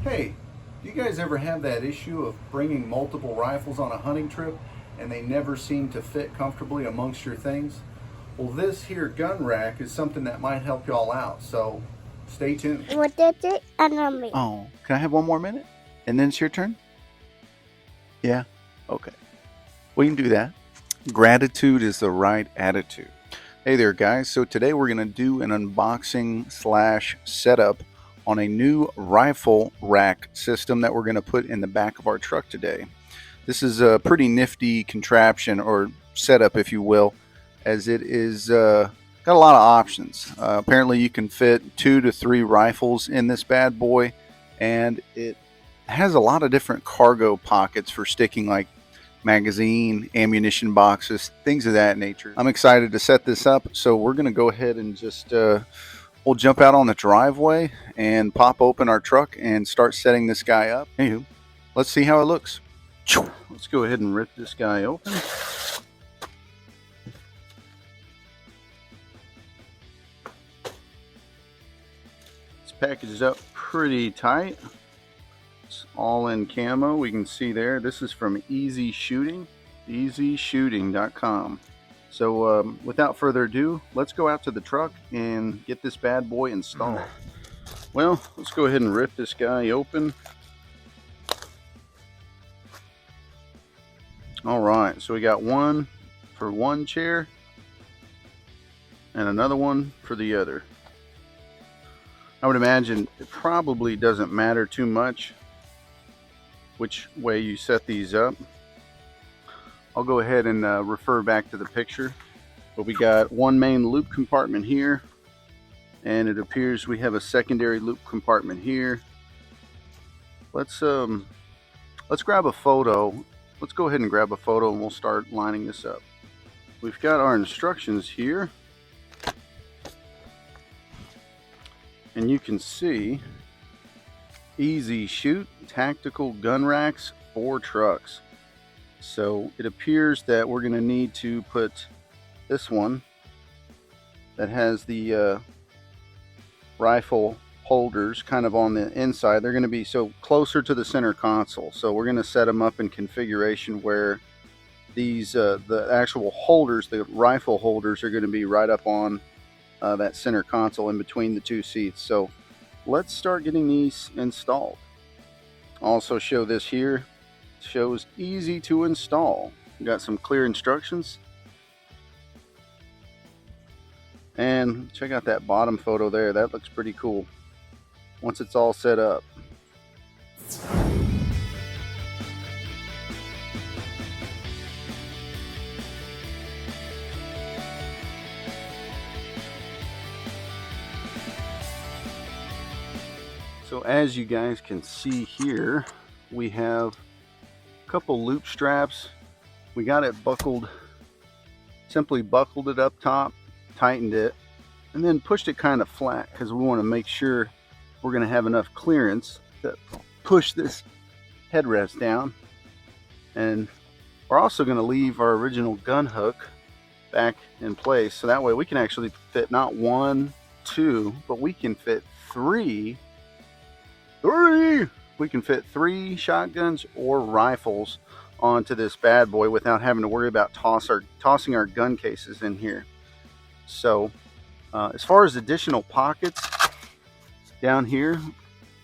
Hey, do you guys ever have that issue of bringing multiple rifles on a hunting trip and they never seem to fit comfortably amongst your things? Well, this here gun rack is something that might help y'all out, so stay tuned. What is it? Enemy. Oh, can I have one more minute? And then it's your turn? Yeah? Okay. We can do that. Gratitude is the right attitude. Hey there, guys. So today we're going to do an unboxing slash setup on a new rifle rack system that we're going to put in the back of our truck today. This is a pretty nifty contraption or setup, if you will, as it is got a lot of options. Apparently you can fit 2 to 3 rifles in this bad boy, and it has a lot of different cargo pockets for sticking like magazine, ammunition boxes, things of that nature. I'm excited to set this up, so we're going to go ahead and just we'll jump out on the driveway and pop open our truck and start setting this guy up. Anywho, let's see how it looks. Let's go ahead and rip this guy open. It's packaged up pretty tight. It's all in camo. We can see there. This is from EZShoot, EZShooting.com. So without further ado, let's go out to the truck and get this bad boy installed. Well, let's go ahead and rip this guy open. All right, so we got one for one chair and another one for the other. I would imagine it probably doesn't matter too much which way you set these up. I'll go ahead and refer back to the picture, but we got one main loop compartment here, and it appears we have a secondary loop compartment here. Let's grab a photo. Let's go ahead and grab a photo and we'll start lining this up. We've got our instructions here, and you can see EZShoot tactical gun racks for trucks. So it appears that we're going to need to put this one that has the rifle holders kind of on the inside. They're going to be so closer to the center console. So we're going to set them up in configuration where these the actual holders, the rifle holders, are going to be right up on that center console in between the two seats. So let's start getting these installed. Also show this here. It shows easy to install. We got some clear instructions. And check out that bottom photo there. That looks pretty cool once it's all set up. So as you guys can see here, we have a couple loop straps. We got it buckled, simply buckled it up top, tightened it, and then pushed it kind of flat because we want to make sure we're going to have enough clearance to push this headrest down. And we're also going to leave our original gun hook back in place, so that way we can actually fit not 1, 2, but we can fit 3. We can fit 3 shotguns or rifles onto this bad boy without having to worry about tossing our gun cases in here. So as far as additional pockets down here,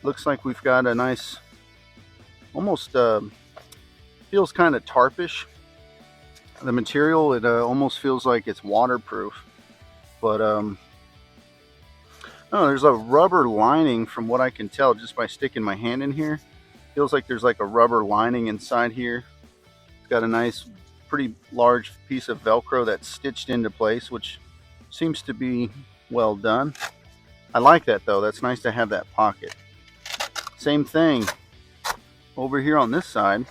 looks like we've got a nice, almost feels kind of tarpish. The material, it almost feels like it's waterproof, but oh, there's a rubber lining from what I can tell just by sticking my hand in here. Feels like there's like a rubber lining inside here. It's got a nice, pretty large piece of Velcro that's stitched into place, which seems to be well done. I like that though. That's nice to have that pocket. Same thing over here on this side.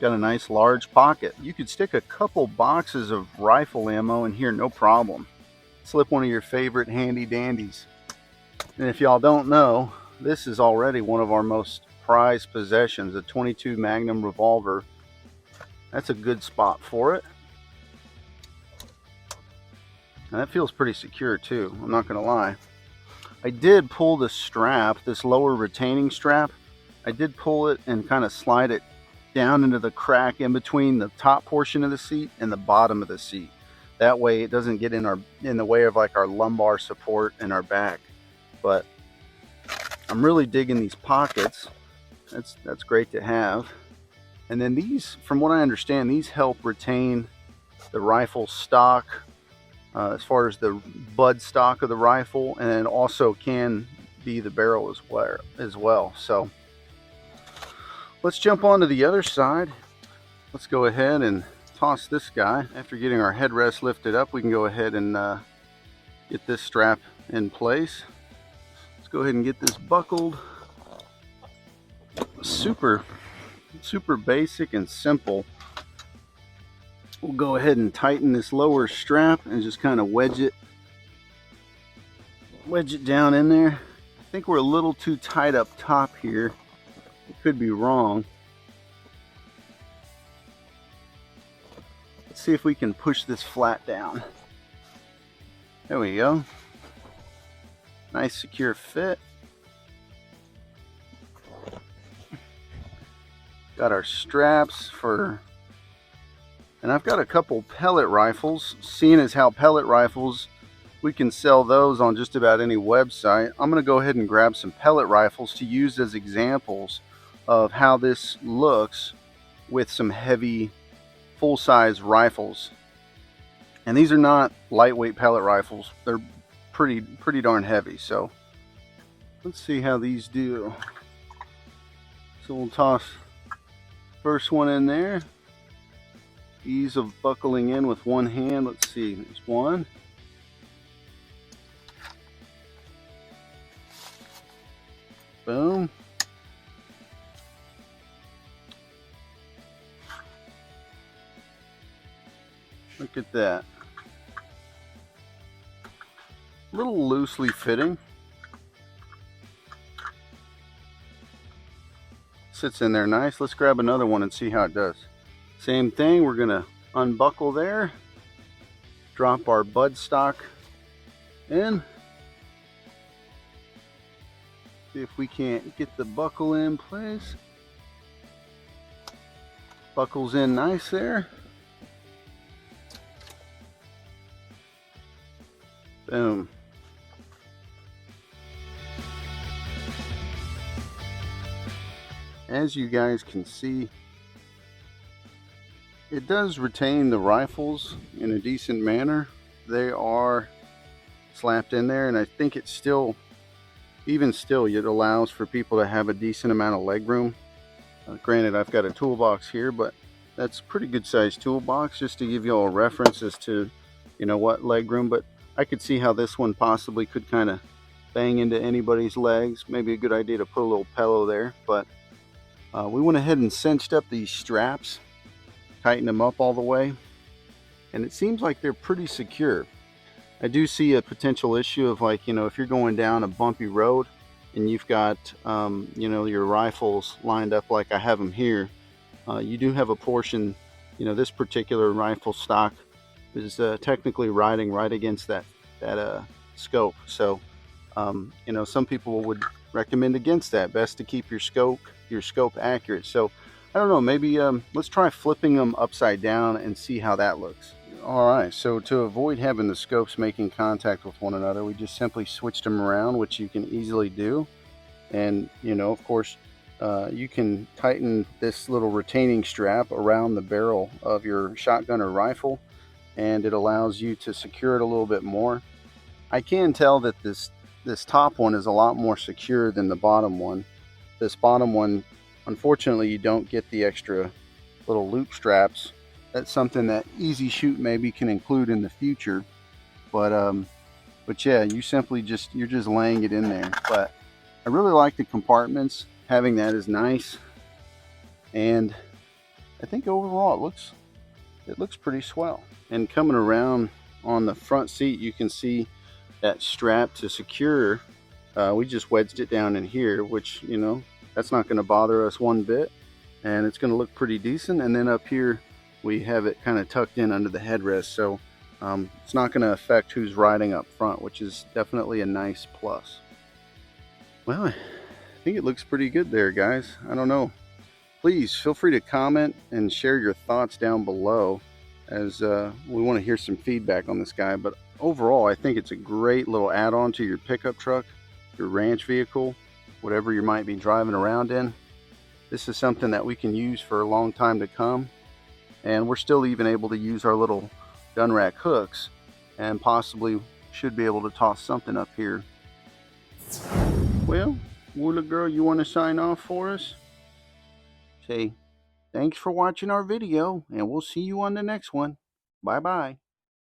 Got a nice large pocket. You could stick a couple boxes of rifle ammo in here, no problem. Slip one of your favorite handy dandies. And if y'all don't know, this is already one of our most prized possessions, a 22 Magnum revolver. That's a good spot for it. And that feels pretty secure too, I'm not gonna lie. I did pull the strap, this lower retaining strap. I did pull it and kind of slide it down into the crack in between the top portion of the seat and the bottom of the seat. That way it doesn't get in the way of like our lumbar support and our back. But I'm really digging these pockets. That's great to have. And then these, from what I understand, these help retain the rifle stock as far as the bud stock of the rifle, and it also can be the barrel as well. So let's jump on to the other side. Let's go ahead and toss this guy. After getting our headrest lifted up, we can go ahead and get this strap in place. Let's go ahead and get this buckled. Super basic and simple. We'll go ahead and tighten this lower strap and just kind of wedge it down in there. I think we're a little too tight up top here. It could be wrong. Let's see if we can push this flat down. There we go. Nice secure fit. Got our straps for, and I've got a couple pellet rifles. Seeing as how pellet rifles, we can sell those on just about any website. I'm going to go ahead and grab some pellet rifles to use as examples of how this looks with some heavy full-size rifles. And these are not lightweight pellet rifles. They're pretty darn heavy. So let's see how these do. So we'll toss first one in there. Ease of buckling in with one hand. Let's see, there's one. Boom. Look at that. A little loosely fitting. Sits in there nice. Let's grab another one and see how it does. Same thing, we're gonna unbuckle there, drop our bud stock in, see if we can't get the buckle in place. Buckles in nice there. Boom. As you guys can see, it does retain the rifles in a decent manner. They are slapped in there, and I think it's still, even still, it allows for people to have a decent amount of leg room. Granted, I've got a toolbox here, but that's a pretty good sized toolbox, just to give you all a reference as to, you know, what leg room. But I could see how this one possibly could kind of bang into anybody's legs. Maybe a good idea to put a little pillow there. But we went ahead and cinched up these straps, tighten them up all the way, and it seems like they're pretty secure. I do see a potential issue of, like, you know, if you're going down a bumpy road and you've got you know, your rifles lined up like I have them here, you do have a portion, you know, this particular rifle stock is technically riding right against that scope. So you know, some people would recommend against that. Best to keep your scope accurate. So I don't know, maybe let's try flipping them upside down and see how that looks. Alright, so to avoid having the scopes making contact with one another, we just simply switched them around, which you can easily do. And, you know, of course, you can tighten this little retaining strap around the barrel of your shotgun or rifle, and it allows you to secure it a little bit more. I can tell that this top one is a lot more secure than the bottom one. This bottom one, unfortunately, you don't get the extra little loop straps. That's something that EZShoot maybe can include in the future. But yeah, you're just laying it in there. But I really like the compartments. Having that is nice, and I think overall it looks pretty swell. And coming around on the front seat, you can see that strap to secure. We just wedged it down in here, which, you know, that's not going to bother us one bit, and it's going to look pretty decent. And then up here we have it kind of tucked in under the headrest, so it's not going to affect who's riding up front, which is definitely a nice plus. Well, I think it looks pretty good there, guys. I don't know. Please feel free to comment and share your thoughts down below, as we want to hear some feedback on this guy. But overall, I think it's a great little add-on to your pickup truck, your ranch vehicle, whatever you might be driving around in. This is something that we can use for a long time to come, and we're still even able to use our little gun rack hooks, and possibly should be able to toss something up here. Well, Woola girl, you want to sign off for us? Say thanks for watching our video, and we'll see you on the next one. Bye bye.